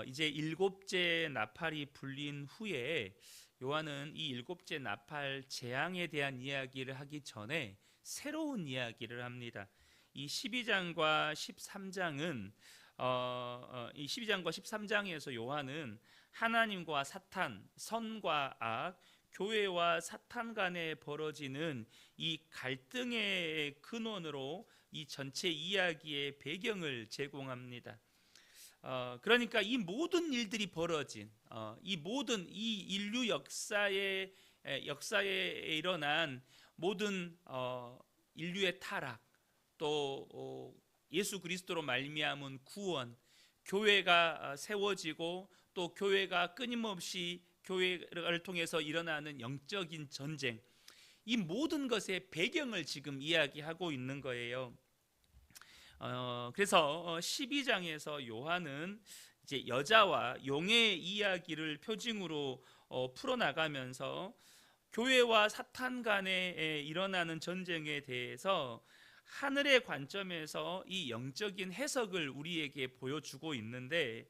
이제 일곱째 나팔이 불린 후에 요한은 이 일곱째 나팔 재앙에 대한 이야기를 하기 전에 새로운 이야기를 합니다. 이 12장과 13장은 이 12장과 13장에서 요한은 하나님과 사탄, 선과 악, 교회와 사탄 간에 벌어지는 이 갈등의 근원으로 이 전체 이야기의 배경을 제공합니다. 그러니까 이 모든 일들이 벌어진 이 모든 이 인류 역사에 일어난 모든 인류의 타락, 또 예수 그리스도로 말미암은 구원, 교회가 세워지고 또 교회가 끊임없이 교회를 통해서 일어나는 영적인 전쟁, 이 모든 것의 배경을 지금 이야기하고 있는 거예요. 그래서 12장에서 요한은 이제 여자와 용의 이야기를 표징으로 풀어나가면서 교회와 사탄 간에 일어나는 전쟁에 대해서 하늘의 관점에서 이 영적인 해석을 우리에게 보여주고 있는데,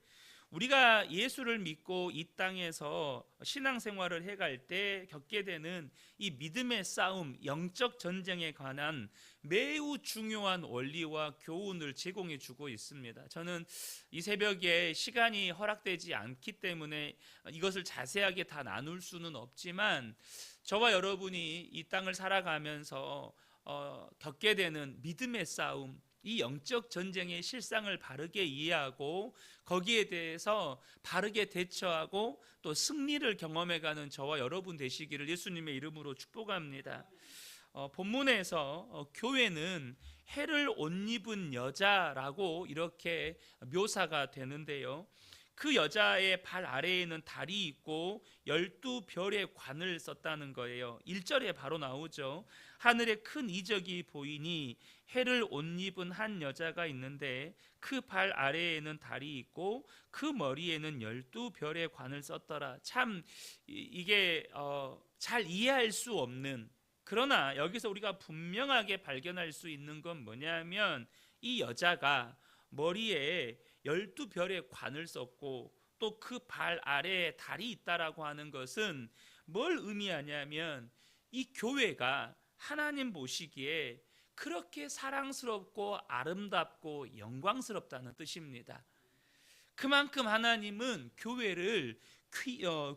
우리가 예수를 믿고 이 땅에서 신앙생활을 해갈 때 겪게 되는 이 믿음의 싸움, 영적 전쟁에 관한 매우 중요한 원리와 교훈을 제공해 주고 있습니다. 저는 이 새벽에 시간이 허락되지 않기 때문에 이것을 자세하게 다 나눌 수는 없지만, 저와 여러분이 이 땅을 살아가면서 겪게 되는 믿음의 싸움, 이 영적 전쟁의 실상을 바르게 이해하고 거기에 대해서 바르게 대처하고 또 승리를 경험해가는 저와 여러분 되시기를 예수님의 이름으로 축복합니다. 본문에서 교회는 해를 옷 입은 여자라고 이렇게 묘사가 되는데요, 그 여자의 발 아래에는 달이 있고 12별의 관을 썼다는 거예요. 1절에 바로 나오죠. 하늘에 큰 이적이 보이니 해를 옷 입은 한 여자가 있는데 그 발 아래에는 달이 있고 그 머리에는 12별의 관을 썼더라. 참 이게 잘 이해할 수 없는, 그러나 여기서 우리가 분명하게 발견할 수 있는 건 뭐냐면, 이 여자가 머리에 12별의 관을 썼고 또 그 발 아래에 달이 있다라고 하는 것은 뭘 의미하냐면, 이 교회가 하나님 보시기에 그렇게 사랑스럽고 아름답고 영광스럽다는 뜻입니다. 그만큼 하나님은 교회를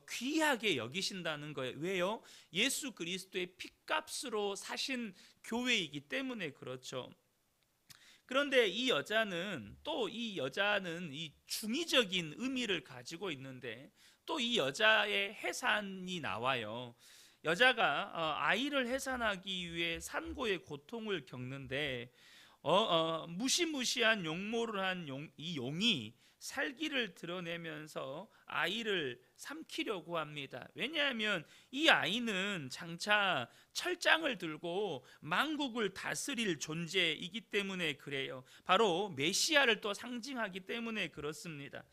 귀하게 여기신다는 거예요. 왜요? 예수 그리스도의 핏값으로 사신 교회이기 때문에 그렇죠. 그런데 이 여자는 이 중의적인 의미를 가지고 있는데, 또 이 여자의 해산이 나와요. 여자가 아이를 해산하기 위해 산고의 고통을 겪는데 무시무시한 용모를 한 이 용이 살기를 드러내면서 아이를 삼키려고 합니다. 왜냐하면 이 아이는 장차 철장을 들고 만국을 다스릴 존재이기 때문에 그래요. 바로 메시아를 또 상징하기 때문에 그렇습니다.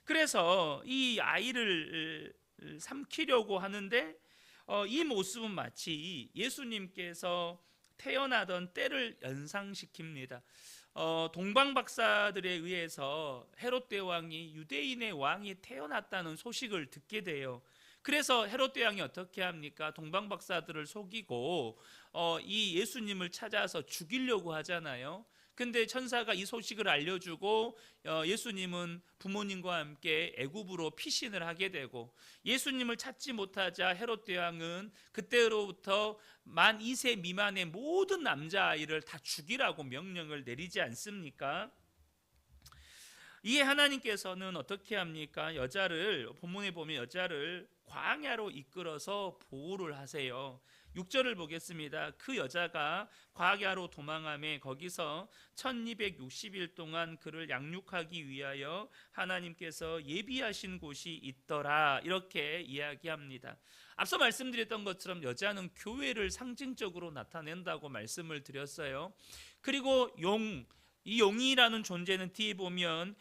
그래서 이 아이를 삼키려고 하는데 이 모습은 마치 예수님께서 태어나던 때를 연상시킵니다. 동방 박사들에 의해서 헤롯 대왕이 유대인의 왕이 태어났다는 소식을 듣게 돼요. 그래서 헤롯 대왕이 어떻게 합니까? 동방 박사들을 속이고 이 예수님을 찾아서 죽이려고 하잖아요. 근데 천사가 이 소식을 알려주고 예수님은 부모님과 함께 애굽으로 피신을 하게 되고, 예수님을 찾지 못하자 헤롯 대왕은 그때로부터 만 2세 미만의 모든 남자아이를 다 죽이라고 명령을 내리지 않습니까? 이에 하나님께서는 어떻게 합니까? 본문에 보면 여자를 광야로 이끌어서 보호를 하세요. 6절을 보겠습니다. 그 여자가 광야로 도망하며 거기서 1260일 동안 그를 양육하기 위하여 하나님께서 예비하신 곳이 있더라, 이렇게 이야기합니다. 앞서 말씀드렸던 것처럼 여자는 교회를 상징적으로 나타낸다고 말씀을 드렸어요. 그리고 이 용이라는 존재는 뒤에 보면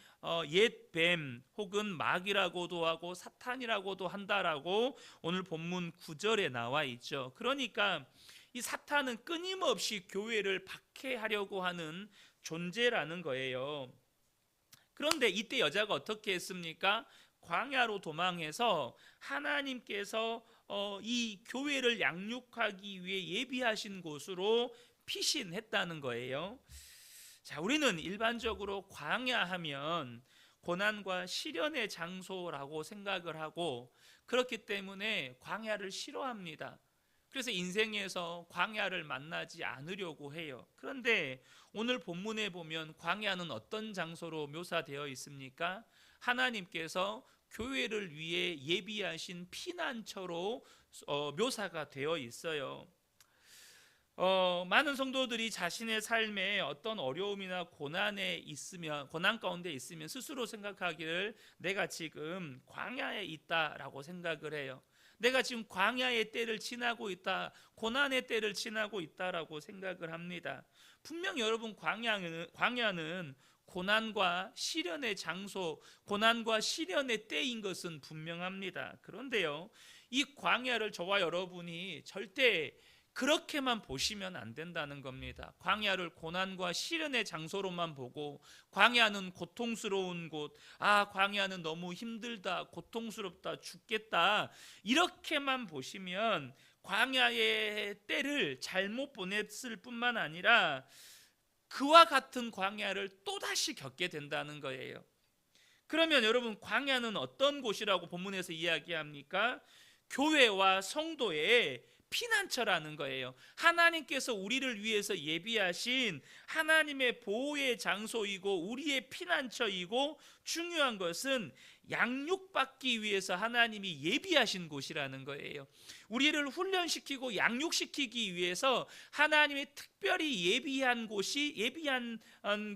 옛 뱀 혹은 마귀라고도 하고 사탄이라고도 한다라고 오늘 본문 9절에 나와 있죠. 그러니까 이 사탄은 끊임없이 교회를 박해하려고 하는 존재라는 거예요. 그런데 이때 여자가 어떻게 했습니까? 광야로 도망해서 하나님께서 이 교회를 양육하기 위해 예비하신 곳으로 피신했다는 거예요. 자, 우리는 일반적으로 광야 하면 고난과 시련의 장소라고 생각을 하고, 그렇기 때문에 광야를 싫어합니다. 그래서 인생에서 광야를 만나지 않으려고 해요. 그런데 오늘 본문에 보면 광야는 어떤 장소로 묘사되어 있습니까? 하나님께서 교회를 위해 예비하신 피난처로 묘사가 되어 있어요. 많은 성도들이 자신의 삶에 어떤 어려움이나 고난 가운데 있으면 스스로 생각하기를 내가 지금 광야에 있다라고 생각을 해요. 내가 지금 광야의 때를 지나고 있다, 고난의 때를 지나고 있다라고 생각을 합니다. 분명 여러분, 광야는 고난과 시련의 장소, 고난과 시련의 때인 것은 분명합니다. 그런데요, 이 광야를 저와 여러분이 절대 그렇게만 보시면 안 된다는 겁니다. 광야를 고난과 시련의 장소로만 보고, 광야는 고통스러운 곳, 광야는 너무 힘들다, 고통스럽다, 죽겠다, 이렇게만 보시면 광야의 때를 잘못 보냈을 뿐만 아니라 그와 같은 광야를 또다시 겪게 된다는 거예요. 그러면 여러분, 광야는 어떤 곳이라고 본문에서 이야기합니까? 교회와 성도의 피난처라는 거예요. 하나님께서 우리를 위해서 예비하신 하나님의 보호의 장소이고 우리의 피난처이고, 중요한 것은 양육받기 위해서 하나님이 예비하신 곳이라는 거예요. 우리를 훈련시키고 양육시키기 위해서 하나님이 특별히 예비한 곳이, 예비한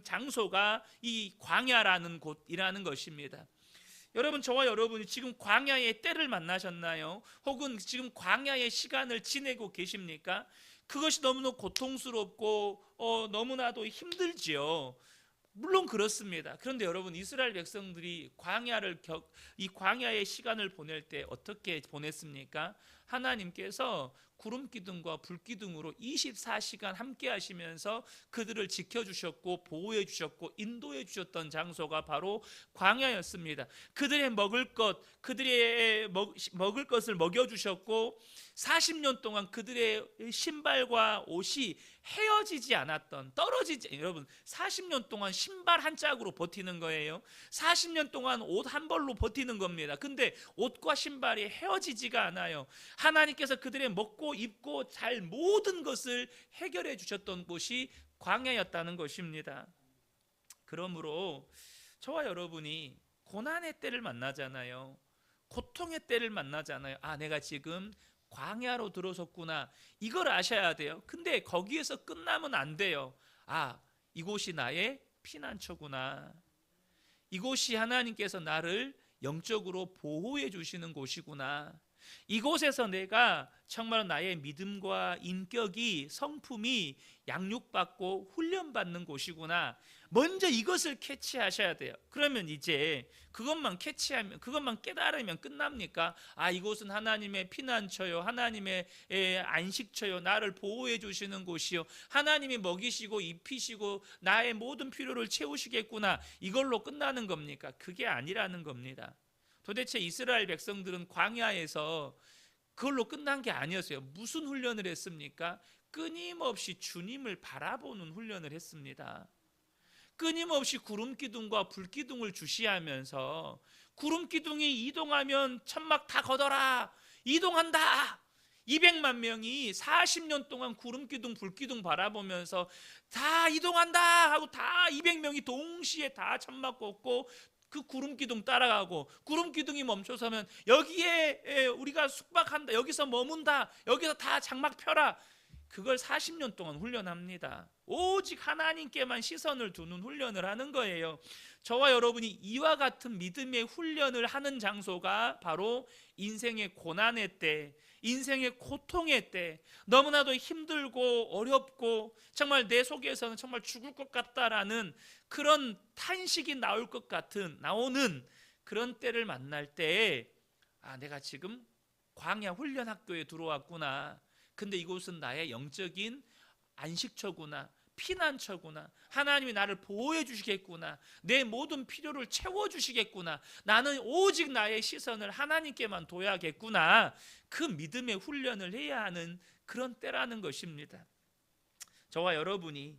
장소가 이 광야라는 곳이라는 것입니다. 여러분, 저와 여러분이 지금 광야의 때를 만나셨나요? 혹은 지금 광야의 시간을 지내고 계십니까? 그것이 너무나 고통스럽고 너무나도 힘들지요. 물론 그렇습니다. 그런데 여러분, 이스라엘 백성들이 이 광야의 시간을 보낼 때 어떻게 보냈습니까? 하나님께서 구름 기둥과 불 기둥으로 24시간 함께 하시면서 그들을 지켜주셨고 보호해 주셨고 인도해 주셨던 장소가 바로 광야였습니다. 그들의 먹을 것을 먹여주셨고, 40년 동안 그들의 신발과 옷이 헤어지지 않았던, 여러분, 40년 동안 신발 한 짝으로 버티는 거예요. 40년 동안 옷 한 벌로 버티는 겁니다. 근데 옷과 신발이 헤어지지가 않아요. 하나님께서 그들의 먹고 입고 잘 모든 것을 해결해 주셨던 곳이 광야였다는 것입니다. 그러므로 저와 여러분이 고난의 때를 만나잖아요. 고통의 때를 만나잖아요. 내가 지금 광야로 들어섰구나, 이걸 아셔야 돼요. 근데 거기에서 끝나면 안 돼요. 이곳이 나의 피난처구나, 이곳이 하나님께서 나를 영적으로 보호해 주시는 곳이구나, 이곳에서 내가 정말 나의 믿음과 인격이, 성품이 양육받고 훈련받는 곳이구나, 먼저 이것을 캐치하셔야 돼요. 그러면 이제 그것만 깨달으면 끝납니까? 이곳은 하나님의 피난처요, 하나님의 안식처요, 나를 보호해 주시는 곳이요, 하나님이 먹이시고 입히시고 나의 모든 필요를 채우시겠구나, 이걸로 끝나는 겁니까? 그게 아니라는 겁니다. 도대체 이스라엘 백성들은 광야에서 그걸로 끝난 게 아니었어요. 무슨 훈련을 했습니까? 끊임없이 주님을 바라보는 훈련을 했습니다. 끊임없이 구름기둥과 불기둥을 주시하면서, 구름기둥이 이동하면 천막 다 걷어라, 이동한다, 200만 명이 40년 동안 구름기둥 불기둥 바라보면서 다 이동한다 하고 다 200명이 동시에 다 천막 걷고 그 구름기둥 따라가고, 구름기둥이 멈춰서면 여기에 우리가 숙박한다, 여기서 머문다, 여기서 다 장막 펴라, 그걸 40년 동안 훈련합니다. 오직 하나님께만 시선을 두는 훈련을 하는 거예요. 저와 여러분이 이와 같은 믿음의 훈련을 하는 장소가 바로 인생의 고난의 때, 인생의 고통의 때, 너무나도 힘들고 어렵고 정말 내 속에서는 정말 죽을 것 같다라는 그런 탄식이 나오는 그런 때를 만날 때에 내가 지금 광야 훈련 학교에 들어왔구나, 근데 이곳은 나의 영적인 안식처구나, 피난처구나. 하나님이 나를 보호해 주시겠구나. 내 모든 필요를 채워 주시겠구나. 나는 오직 나의 시선을 하나님께만 둬야겠구나. 그 믿음의 훈련을 해야 하는 그런 때라는 것입니다. 저와 여러분이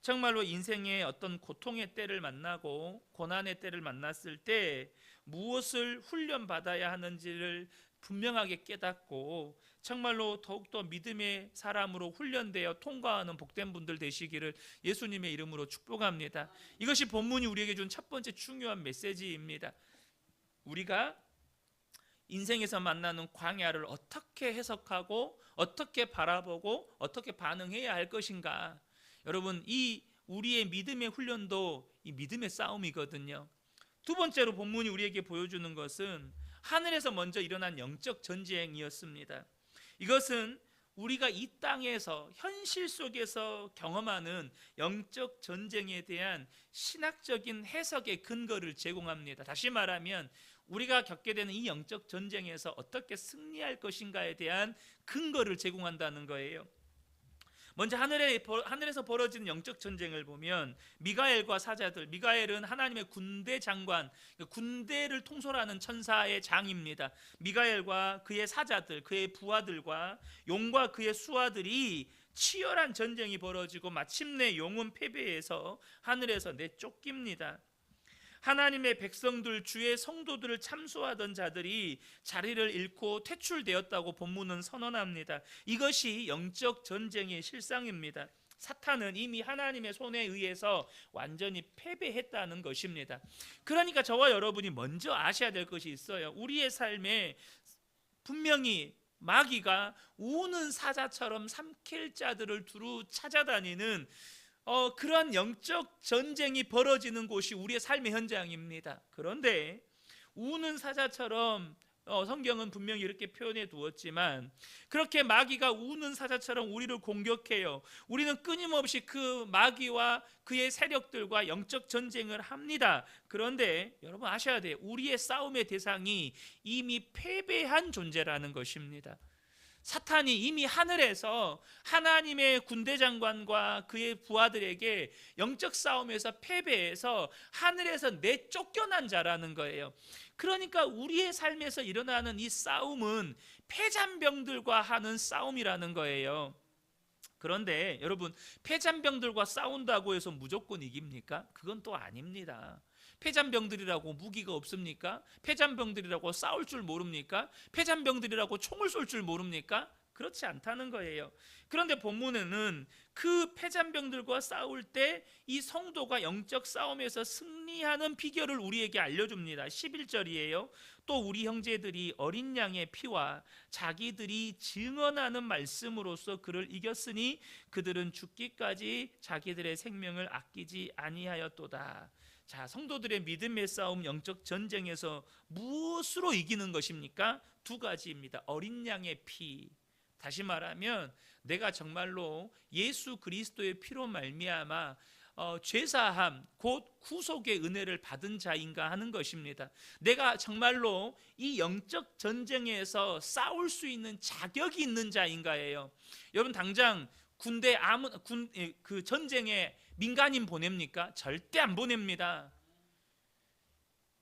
정말로 인생의 어떤 고통의 때를 만나고 고난의 때를 만났을 때 무엇을 훈련받아야 하는지를 분명하게 깨닫고 정말로 더욱더 믿음의 사람으로 훈련되어 통과하는 복된 분들 되시기를 예수님의 이름으로 축복합니다. 이것이 본문이 우리에게 준 첫 번째 중요한 메시지입니다. 우리가 인생에서 만나는 광야를 어떻게 해석하고 어떻게 바라보고 어떻게 반응해야 할 것인가. 여러분, 이 우리의 믿음의 훈련도 이 믿음의 싸움이거든요. 두 번째로 본문이 우리에게 보여주는 것은 하늘에서 먼저 일어난 영적 전쟁이었습니다. 이것은 우리가 이 땅에서 현실 속에서 경험하는 영적 전쟁에 대한 신학적인 해석의 근거를 제공합니다. 다시 말하면 우리가 겪게 되는 이 영적 전쟁에서 어떻게 승리할 것인가에 대한 근거를 제공한다는 거예요. 먼저 하늘에서 벌어지는 영적 전쟁을 보면 미가엘과 사자들, 미가엘은 하나님의 군대 장관, 군대를 통솔하는 천사의 장입니다. 미가엘과 그의 사자들, 그의 부하들과 용과 그의 수하들이 치열한 전쟁이 벌어지고 마침내 용은 패배해서 하늘에서 내쫓깁니다. 하나님의 백성들, 주의 성도들을 참수하던 자들이 자리를 잃고 퇴출되었다고 본문은 선언합니다. 이것이 영적 전쟁의 실상입니다. 사탄은 이미 하나님의 손에 의해서 완전히 패배했다는 것입니다. 그러니까 저와 여러분이 먼저 아셔야 될 것이 있어요. 우리의 삶에 분명히 마귀가 우는 사자처럼 삼킬 자들을 두루 찾아다니는 그러한 영적 전쟁이 벌어지는 곳이 우리의 삶의 현장입니다. 그런데 우는 사자처럼 성경은 분명히 이렇게 표현해 두었지만 그렇게 마귀가 우는 사자처럼 우리를 공격해요. 우리는 끊임없이 그 마귀와 그의 세력들과 영적 전쟁을 합니다. 그런데 여러분 아셔야 돼요. 우리의 싸움의 대상이 이미 패배한 존재라는 것입니다. 사탄이 이미 하늘에서 하나님의 군대 장관과 그의 부하들에게 영적 싸움에서 패배해서 하늘에서 내쫓겨난 자라는 거예요. 그러니까 우리의 삶에서 일어나는 이 싸움은 패잔병들과 하는 싸움이라는 거예요. 그런데 여러분, 패잔병들과 싸운다고 해서 무조건 이깁니까? 그건 또 아닙니다. 패잔병들이라고 무기가 없습니까? 패잔병들이라고 싸울 줄 모릅니까? 패잔병들이라고 총을 쏠 줄 모릅니까? 그렇지 않다는 거예요. 그런데 본문에는 그 패잔병들과 싸울 때 이 성도가 영적 싸움에서 승리하는 비결을 우리에게 알려줍니다. 11절이에요. 또 우리 형제들이 어린 양의 피와 자기들이 증언하는 말씀으로써 그를 이겼으니 그들은 죽기까지 자기들의 생명을 아끼지 아니하였도다. 자, 성도들의 믿음의 싸움, 영적 전쟁에서 무엇으로 이기는 것입니까? 두 가지입니다. 어린 양의 피. 다시 말하면 내가 정말로 예수 그리스도의 피로 말미암아 죄사함 곧 구속의 은혜를 받은 자인가 하는 것입니다. 내가 정말로 이 영적 전쟁에서 싸울 수 있는 자격이 있는 자인가예요. 여러분 당장 군대 그 전쟁에 민간인 보냅니까? 절대 안 보냅니다.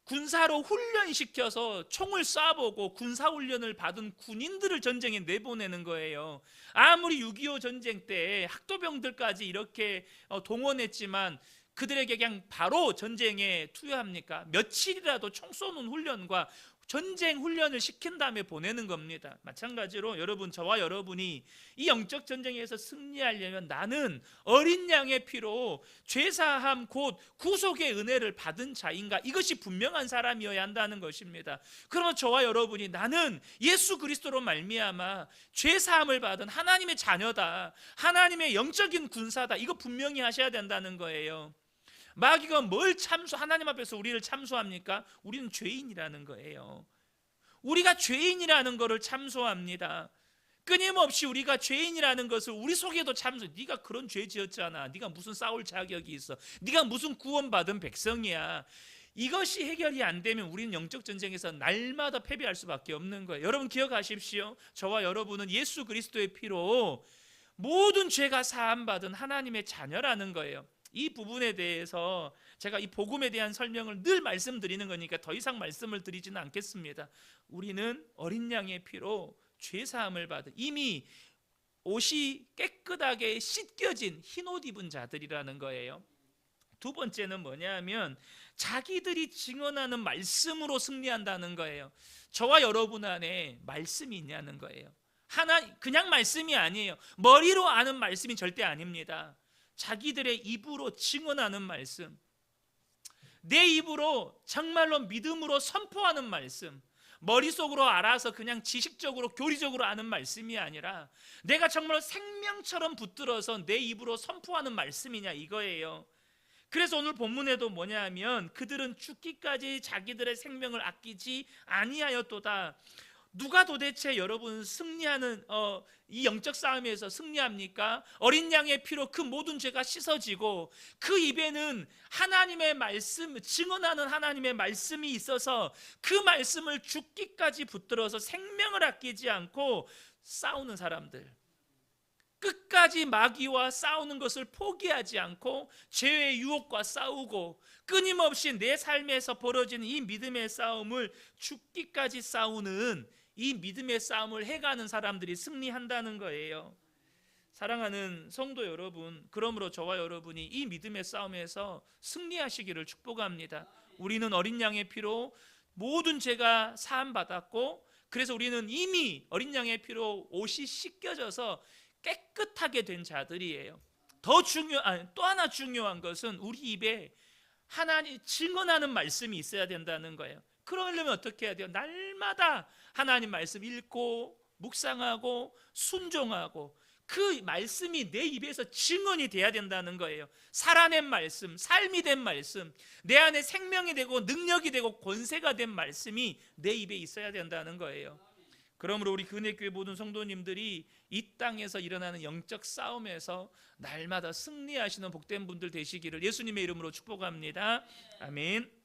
군사로 훈련시켜서 총을 쏴보고 군사훈련을 받은 군인들을 전쟁에 내보내는 거예요. 아무리 6.25 전쟁 때 학도병들까지 이렇게 동원했지만 그들에게 그냥 바로 전쟁에 투여합니까? 며칠이라도 총 쏘는 훈련과 전쟁 훈련을 시킨 다음에 보내는 겁니다. 마찬가지로 여러분, 저와 여러분이 이 영적 전쟁에서 승리하려면 나는 어린 양의 피로 죄사함 곧 구속의 은혜를 받은 자인가, 이것이 분명한 사람이어야 한다는 것입니다. 그러면 저와 여러분이 나는 예수 그리스도로 말미암아 죄사함을 받은 하나님의 자녀다, 하나님의 영적인 군사다, 이거 분명히 하셔야 된다는 거예요. 마귀가 뭘 하나님 앞에서 우리를 참소합니까? 우리는 죄인이라는 거예요. 우리가 죄인이라는 것을 참소합니다. 끊임없이 우리가 죄인이라는 것을 우리 속에도 네가 그런 죄 지었잖아, 네가 무슨 싸울 자격이 있어, 네가 무슨 구원받은 백성이야. 이것이 해결이 안 되면 우리는 영적 전쟁에서 날마다 패배할 수밖에 없는 거예요. 여러분 기억하십시오. 저와 여러분은 예수 그리스도의 피로 모든 죄가 사함받은 하나님의 자녀라는 거예요. 이 부분에 대해서 제가 이 복음에 대한 설명을 늘 말씀드리는 거니까 더 이상 말씀을 드리지는 않겠습니다. 우리는 어린 양의 피로 죄 사함을 받은, 이미 옷이 깨끗하게 씻겨진 흰 옷 입은 자들이라는 거예요. 두 번째는 뭐냐면 자기들이 증언하는 말씀으로 승리한다는 거예요. 저와 여러분 안에 말씀이 있냐는 거예요. 그냥 말씀이 아니에요. 머리로 아는 말씀이 절대 아닙니다. 자기들의 입으로 증언하는 말씀, 내 입으로 정말로 믿음으로 선포하는 말씀, 머릿속으로 알아서 그냥 지식적으로 교리적으로 아는 말씀이 아니라 내가 정말 생명처럼 붙들어서 내 입으로 선포하는 말씀이냐, 이거예요. 그래서 오늘 본문에도 뭐냐면 그들은 죽기까지 자기들의 생명을 아끼지 아니하였도다. 누가 도대체 여러분 승리하는 이 영적 싸움에서 승리합니까? 어린 양의 피로 그 모든 죄가 씻어지고 그 입에는 하나님의 말씀, 증언하는 하나님의 말씀이 있어서 그 말씀을 죽기까지 붙들어서 생명을 아끼지 않고 싸우는 사람들, 끝까지 마귀와 싸우는 것을 포기하지 않고 죄의 유혹과 싸우고 끊임없이 내 삶에서 벌어지는 이 믿음의 싸움을 죽기까지 싸우는 이 믿음의 싸움을 해가는 사람들이 승리한다는 거예요. 사랑하는 성도 여러분, 그러므로 저와 여러분이 이 믿음의 싸움에서 승리하시기를 축복합니다. 우리는 어린 양의 피로 모든 죄가 사함받았고, 그래서 우리는 이미 어린 양의 피로 옷이 씻겨져서 깨끗하게 된 자들이에요. 또 하나 중요한 것은 우리 입에 하나님 증언하는 말씀이 있어야 된다는 거예요. 그러려면 어떻게 해야 돼요? 날마다 하나님 말씀 읽고 묵상하고 순종하고 그 말씀이 내 입에서 증언이 돼야 된다는 거예요. 살아낸 말씀, 삶이 된 말씀, 내 안에 생명이 되고 능력이 되고 권세가 된 말씀이 내 입에 있어야 된다는 거예요. 그러므로 우리 근혜교회 모든 성도님들이 이 땅에서 일어나는 영적 싸움에서 날마다 승리하시는 복된 분들 되시기를 예수님의 이름으로 축복합니다. 아멘.